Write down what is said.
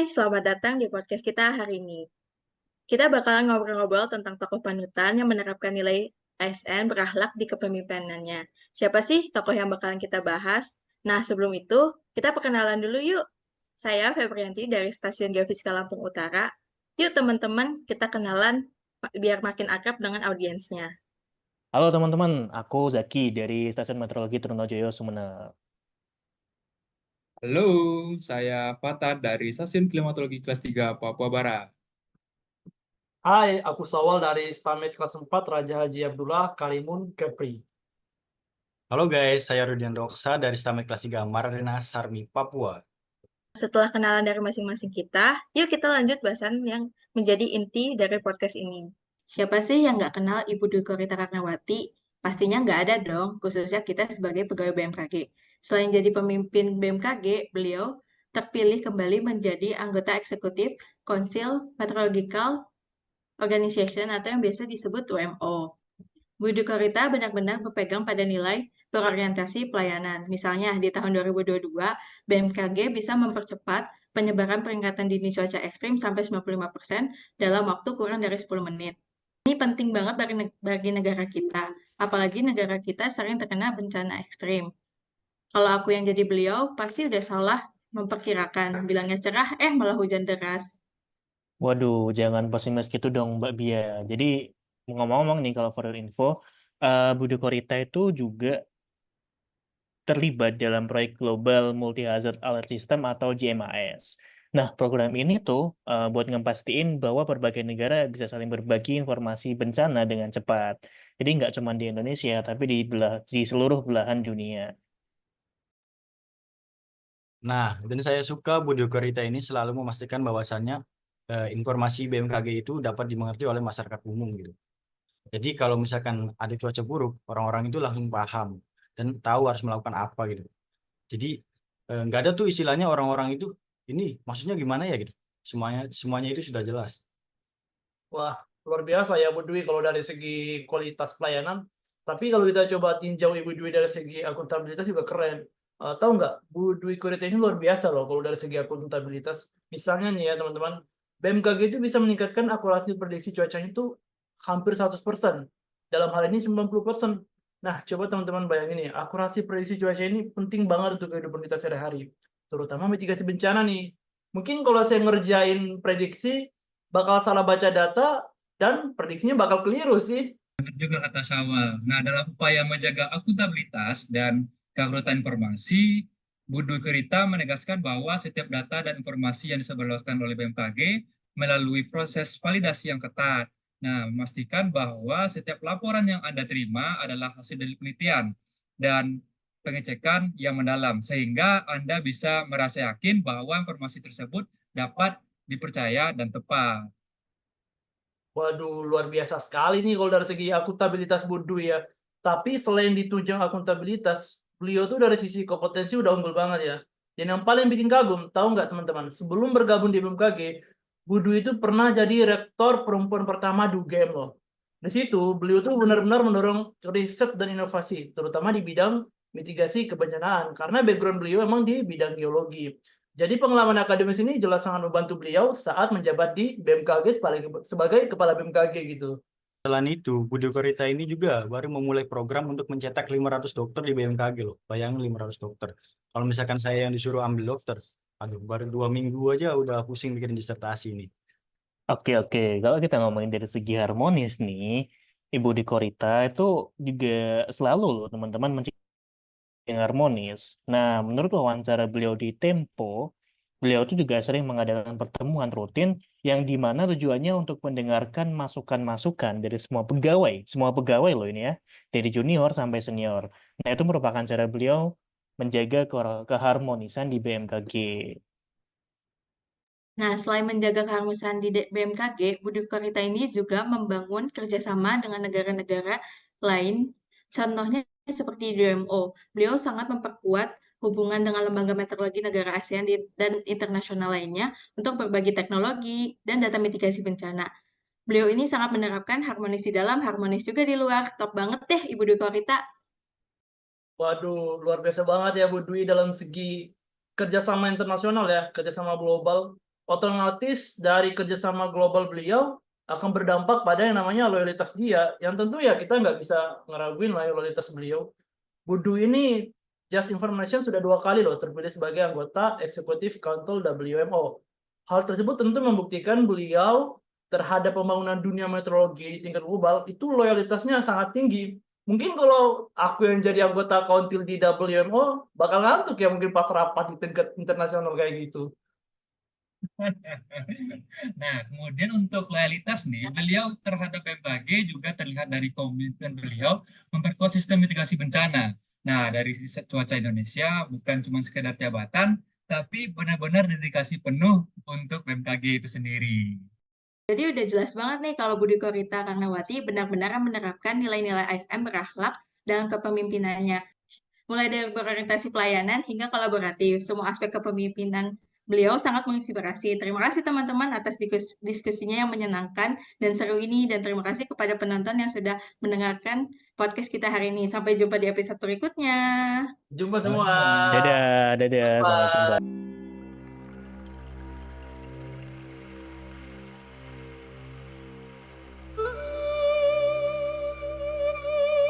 Hai, selamat datang di podcast kita hari ini. Kita bakalan ngobrol-ngobrol tentang tokoh panutan yang menerapkan nilai ASN berakhlak di kepemimpinannya. Siapa sih tokoh yang bakalan kita bahas? Nah, sebelum itu, kita perkenalan dulu yuk. Saya Febrianti dari Stasiun Geofisika Lampung Utara. Yuk teman-teman, kita kenalan biar makin akrab dengan audiensnya. Halo teman-teman, aku Zaki dari Stasiun Meteorologi Trunojoyo, Sumeneb. Halo, saya Fatah dari Stasiun Klimatologi Kelas 3 Papua Barat. Hai, aku Sawal dari Stamed kelas 4 Raja Haji Abdullah, Karimun, Kepri. Halo guys, saya Rudian Doksa dari Stamek Kelas 3 Marina Sarmi, Papua. Setelah kenalan dari masing-masing kita, yuk kita lanjut bahasan yang menjadi inti dari podcast ini. Siapa sih yang nggak kenal Ibu Dwi Korita Karnawati? Pastinya nggak ada dong, khususnya kita sebagai pegawai BMKG. Selain jadi pemimpin BMKG, beliau terpilih kembali menjadi anggota eksekutif Council Meteorological Organization atau yang biasa disebut WMO. Budi Korita benar-benar berpegang pada nilai berorientasi pelayanan. Misalnya, di tahun 2022, BMKG bisa mempercepat penyebaran peringatan dini cuaca ekstrim sampai 95% dalam waktu kurang dari 10 menit. Ini penting banget bagi negara kita, apalagi negara kita sering terkena bencana ekstrim. Kalau aku yang jadi beliau, pasti udah salah memperkirakan. Bilangnya cerah, malah hujan deras. Waduh, jangan pesimis gitu dong Mbak Bia. Jadi ngomong-ngomong nih kalau for your info, Budi Korita itu juga terlibat dalam proyek Global Multi Hazard Alert System atau GMAS. Nah, program ini tuh buat ngepastiin bahwa berbagai negara bisa saling berbagi informasi bencana dengan cepat. Jadi nggak cuma di Indonesia, tapi di seluruh belahan dunia. Nah, dan saya suka Budi Korita ini selalu memastikan bahwasannya informasi BMKG itu dapat dimengerti oleh masyarakat umum gitu. Jadi kalau misalkan ada cuaca buruk, orang-orang itu langsung paham dan tahu harus melakukan apa gitu. Jadi nggak ada tuh istilahnya orang-orang itu ini maksudnya gimana ya gitu. Semuanya itu sudah jelas. Wah, luar biasa ya Bu Dwi kalau dari segi kualitas pelayanan. Tapi kalau kita coba tinjau Ibu Dwi dari segi akuntabilitas juga keren. Tahu nggak, Bu Dwi Korita ini luar biasa loh kalau dari segi akuntabilitas. Misalnya nih ya teman-teman, BMKG itu bisa meningkatkan akurasi prediksi cuacanya itu hampir 100%. Dalam hal ini 90%. Nah, coba teman-teman bayangin ya, akurasi prediksi cuaca ini penting banget untuk kehidupan kita sehari-hari. Terutama mitigasi bencana nih. Mungkin kalau saya ngerjain prediksi, bakal salah baca data dan prediksinya bakal keliru sih. Benar juga kata Syawal. Nah, dalam upaya menjaga akuntabilitas dan keakuratan informasi, Budi Korita menegaskan bahwa setiap data dan informasi yang disebarluaskan oleh BMKG melalui proses validasi yang ketat. Nah, memastikan bahwa setiap laporan yang Anda terima adalah hasil dari penelitian dan pengecekan yang mendalam, sehingga Anda bisa merasa yakin bahwa informasi tersebut dapat dipercaya dan tepat. Waduh, luar biasa sekali nih kalau dari segi akuntabilitas Budu ya. Tapi selain ditunjang akuntabilitas, beliau tuh dari sisi kompetensi udah unggul banget ya. Dan yang paling bikin kagum, tahu nggak teman-teman, sebelum bergabung di BMKG, Budu itu pernah jadi rektor perempuan pertama di UGM loh. Di situ, beliau tuh benar-benar mendorong riset dan inovasi, terutama di bidang mitigasi kebencanaan, karena background beliau emang di bidang geologi. Jadi pengalaman akademis ini jelas sangat membantu beliau saat menjabat di BMKG sebagai kepala BMKG gitu. Selain itu, Budi Korita ini juga baru memulai program untuk mencetak 500 dokter di BMKG loh. Bayangin 500 dokter. Kalau misalkan saya yang disuruh ambil dokter, aduh baru 2 minggu aja udah pusing bikin disertasi nih. Oke. Kalau kita ngomongin dari segi harmonis nih, Ibu di Korita itu juga selalu loh teman-teman menciptakan yang harmonis. Nah, menurut wawancara beliau di Tempo, beliau itu juga sering mengadakan pertemuan rutin yang di mana tujuannya untuk mendengarkan masukan-masukan dari semua pegawai loh ini ya, dari junior sampai senior. Nah, itu merupakan cara beliau menjaga keharmonisan di BMKG. Nah, selain menjaga keharmonisan di BMKG, Budi Korita ini juga membangun kerjasama dengan negara-negara lain, contohnya seperti WMO. Beliau sangat memperkuat hubungan dengan lembaga meteorologi negara ASEAN dan internasional lainnya untuk berbagi teknologi dan data mitigasi bencana. Beliau ini sangat menerapkan harmonis di dalam, harmonis juga di luar. Top banget deh, Ibu Dwi Korita. Waduh, luar biasa banget ya Bu Dwi dalam segi kerjasama internasional ya, kerjasama global. otomatis dari kerjasama global beliau akan berdampak pada yang namanya loyalitas dia. Yang tentu ya kita nggak bisa ngeraguin lah loyalitas beliau. Budu ini just information sudah 2 kali loh terpilih sebagai anggota Executive Council WMO. Hal tersebut tentu membuktikan beliau terhadap pembangunan dunia meteorologi di tingkat global itu loyalitasnya sangat tinggi. Mungkin kalau aku yang jadi anggota kauntil di WMO bakal ngantuk ya mungkin pas rapat di tingkat internasional kayak gitu. Nah, kemudian untuk loyalitas nih, beliau terhadap BMKG juga terlihat dari komitmen beliau memperkuat sistem mitigasi bencana. Nah, dari sisi cuaca Indonesia bukan cuma sekedar jabatan, tapi benar-benar dedikasi penuh untuk BMKG itu sendiri. Jadi udah jelas banget nih kalau Budi Korita Karnawati benar-benar menerapkan nilai-nilai ASN berakhlak dalam kepemimpinannya. Mulai dari berorientasi pelayanan hingga kolaboratif, semua aspek kepemimpinan beliau sangat menginspirasi. Terima kasih teman-teman atas diskusinya yang menyenangkan dan seru ini, dan terima kasih kepada penonton yang sudah mendengarkan podcast kita hari ini. Sampai jumpa di episode berikutnya. Jumpa semua. Dadah, dadah, sampai Bye. jumpa.